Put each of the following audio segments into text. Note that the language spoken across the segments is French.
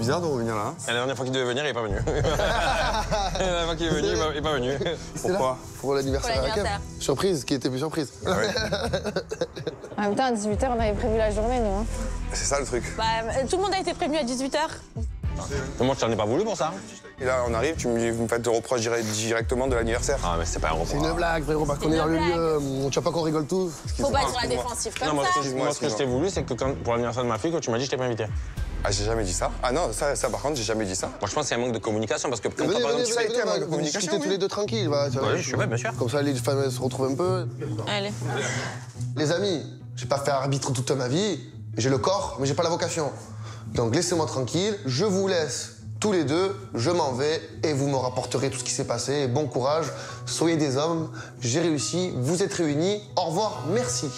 bizarre de revenir là. La dernière fois qu'il devait venir, il n'est pas venu. La dernière fois qu'il est venu, il n'est pas venu. Pourquoi? Pour l'anniversaire à Kev. Surprise, qui était plus surprise. Ah ouais. En même temps, à 18h, on avait prévu la journée, nous. Hein. C'est ça le truc. Bah, tout le monde a été prévenu à 18h. Moi, je t'en ai pas voulu pour ça. Et là, on arrive, tu me fais te reproche directement de l'anniversaire. Ah, mais c'est pas un reproche. C'est une blague, frérot, parce qu'on est dans le lieu. Tu vois pas qu'on rigole tous. Faut pas être sur la défensive comme Non, ça. moi, ce que je t'ai voulu, c'est que pour l'anniversaire de ma fille, quand tu m'as dit, je t'ai pas invité. Ah, j'ai jamais dit ça. Ah non, ça par contre, j'ai jamais dit ça. Moi, je pense que c'est un manque de communication, parce que quand Venez, par exemple, venez, venez, venez, vous discutez tous les deux tranquilles. Bah, oui, je sais pas, bien sûr. Comme ça, les femmes se retrouvent un peu. Allez. Les amis, j'ai pas fait arbitre toute ma vie. J'ai le corps, mais j'ai pas la vocation. Donc laissez-moi tranquille, je vous laisse tous les deux, je m'en vais et vous me rapporterez tout ce qui s'est passé. Et bon courage, soyez des hommes, j'ai réussi, vous êtes réunis. Au revoir, merci.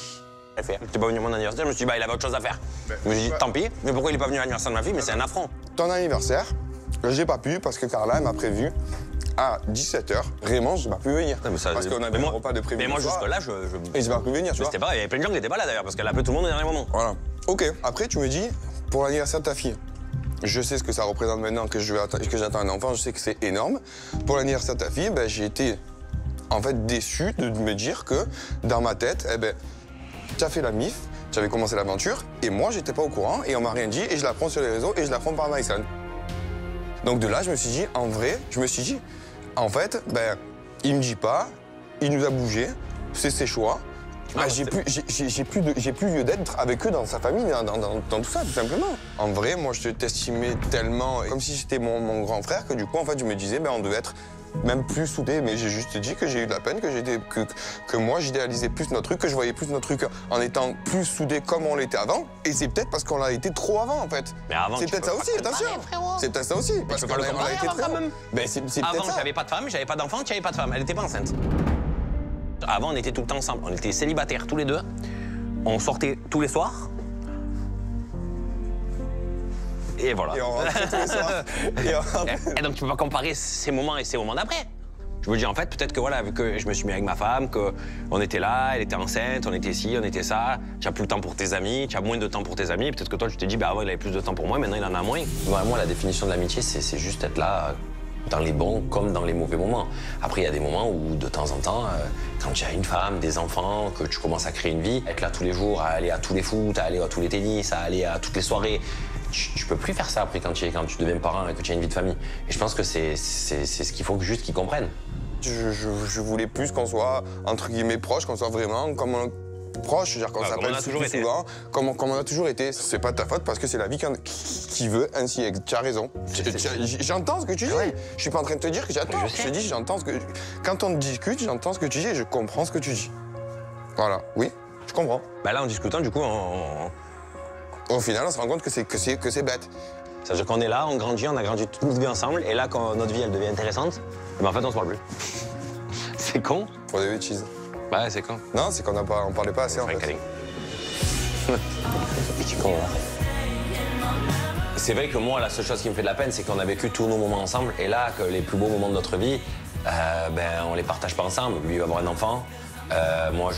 T'es pas venu à mon anniversaire, je me suis dit, bah, il avait autre chose à faire. Je me suis dit, tant pis, mais pourquoi il est pas venu à l'anniversaire de ma fille? Mais c'est un affront. Ton anniversaire, j'ai pas pu parce que Carla, elle m'a prévu à 17h. Vraiment, j'ai pas pu venir. Non, mais ça, parce qu'on avait un repas de prévu. Mais moi, jusque là, Et j'ai pas pu venir, tu vois. C'était pas, il y avait plein de gens qui n'étaient pas là d'ailleurs, parce qu'elle a appelé tout le monde au dernier moment. Voilà. Ok, après, tu me dis, pour l'anniversaire de ta fille, je sais ce que ça représente maintenant que j'attends un enfant, je sais que c'est énorme. Pour l'anniversaire de ta fille, ben, j'ai été en fait déçu de me dire que dans ma tête, eh ben, tu as fait la MIF, tu avais commencé l'aventure, et moi, j'étais pas au courant, et on m'a rien dit, et je l'apprends sur les réseaux, et je l'apprends par Maïsan. Donc de là, je me suis dit, en vrai, en fait, ben, il me dit pas, il nous a bougé, c'est ses choix. Ben, j'ai plus lieu d'être avec eux dans sa famille, dans tout ça, tout simplement. En vrai, moi, je t'estimais tellement, comme si j'étais mon grand frère, que du coup, en fait, je me disais, ben, on devait être même plus soudés. Mais j'ai juste dit que j'ai eu de la peine, que moi, j'idéalisais plus notre truc, que je voyais plus notre truc en étant plus soudés comme on l'était avant. Et c'est peut-être parce qu'on l'a été trop avant, en fait. Mais avant, c'est peut-être ça aussi, attention. C'est peut-être ça aussi. Parce qu'on l'a été trop quand même. Ben, c'est peut-être ça. Avant, j'avais pas de femme, j'avais pas d'enfant, tu avais pas de femme. Elle était pas enceinte. Avant, on était tout le temps ensemble. On était célibataires tous les deux. On sortait tous les soirs. Et voilà. Et on rentrait tous les soirs. Et donc, tu peux pas comparer ces moments et ces moments d'après. Je me dis, en fait, peut-être que voilà, vu que je me suis mis avec ma femme, qu'on était là, elle était enceinte, on était ci, on était ça, tu as plus le temps pour tes amis, tu as moins de temps pour tes amis. Peut-être que toi, tu t'es dit, bah avant, il avait plus de temps pour moi, maintenant, il en a moins. Moi, la définition de l'amitié, c'est juste être là dans les bons comme dans les mauvais moments. Après, il y a des moments où, de temps en temps, quand tu as une femme, des enfants, que tu commences à créer une vie, être là tous les jours, à aller à tous les foot, à aller à tous les tennis, à aller à toutes les soirées, tu peux plus faire ça après quand tu deviens parent et que tu as une vie de famille. Et je pense que c'est ce qu'il faut juste qu'ils comprennent. Je voulais plus qu'on soit, entre guillemets, proches, qu'on soit vraiment comme proche, c'est-à-dire qu'on s'appelle plus souvent, comme on a toujours été. C'est pas de ta faute parce que c'est la vie qui veut ainsi. Tu as raison. J'entends ce que tu dis. Je suis pas en train de te dire que j'attends. Je te dis, j'entends ce que... Quand on discute, j'entends ce que tu dis et je comprends ce que tu dis. Voilà, oui, je comprends. Bah là, en discutant, du coup, au final, on se rend compte que c'est bête. C'est-à-dire qu'on est là, on grandit, on a grandi toute notre vie ensemble, et là, quand notre vie, elle devient intéressante, ben en fait, on se parle plus. C'est con. Pour des bêtises. Ouais, c'est con. Non, c'est qu'on on parlait pas assez, en fait. C'est con, là. C'est vrai que moi, la seule chose qui me fait de la peine, c'est qu'on a vécu tous nos moments ensemble, et là, que les plus beaux moments de notre vie, ben, on les partage pas ensemble. Lui, il va avoir un enfant. Moi,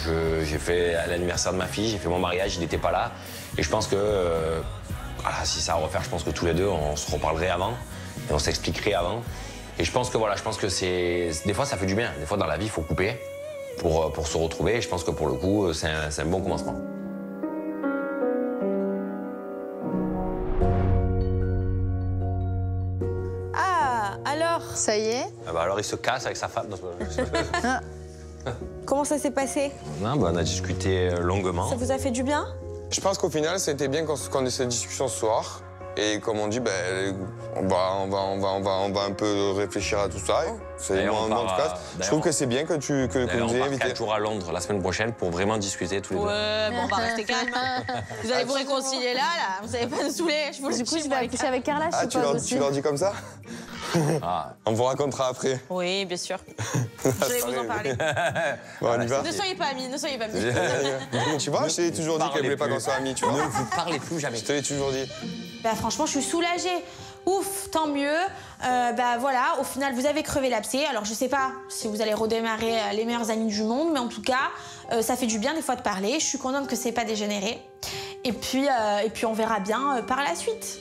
j'ai fait l'anniversaire de ma fille, j'ai fait mon mariage, il n'était pas là. Et je pense que, voilà, si ça à refaire, je pense que tous les deux, on se reparlerait avant, et on s'expliquerait avant. Et je pense que, voilà, des fois, ça fait du bien. Des fois, dans la vie, il faut couper pour se retrouver. Et je pense que, pour le coup, c'est un bon commencement. Ah, alors? Ça y est? Ah bah alors, il se casse avec sa femme. Comment ça s'est passé? Non, bah, on a discuté longuement. Ça vous a fait du bien? Je pense qu'au final, c'était bien qu'on ait cette discussion ce soir. Et comme on dit, ben, on va un peu réfléchir à tout ça. C'est moi, en tout cas, je trouve que c'est bien que nous ayez invité. 4 jours à Londres la semaine prochaine pour vraiment discuter tous les deux. Ouais, bon, on va rester calme. Vous allez vous réconcilier là. Vous allez pas nous saouler. Je vous le dis. Du coup, je vais accoucher avec Carla, je suppose. Tu leur dis comme ça? Ah. On vous racontera après. Oui, bien sûr. Je vais vous en parler. Bon, on y va. Ne soyez pas amis, ne soyez pas amis. Tu vois, je t'ai toujours dit qu'elle voulait pas qu'on soit amis, tu vois. Ne vous parlez plus jamais. Je te l'ai toujours dit. Bah franchement, je suis soulagée. Ouf, tant mieux. Bah voilà, au final, vous avez crevé l'abcès. Alors, je sais pas si vous allez redémarrer les meilleurs amis du monde, mais en tout cas, ça fait du bien des fois de parler. Je suis contente que c'est pas dégénéré. Et puis on verra bien par la suite.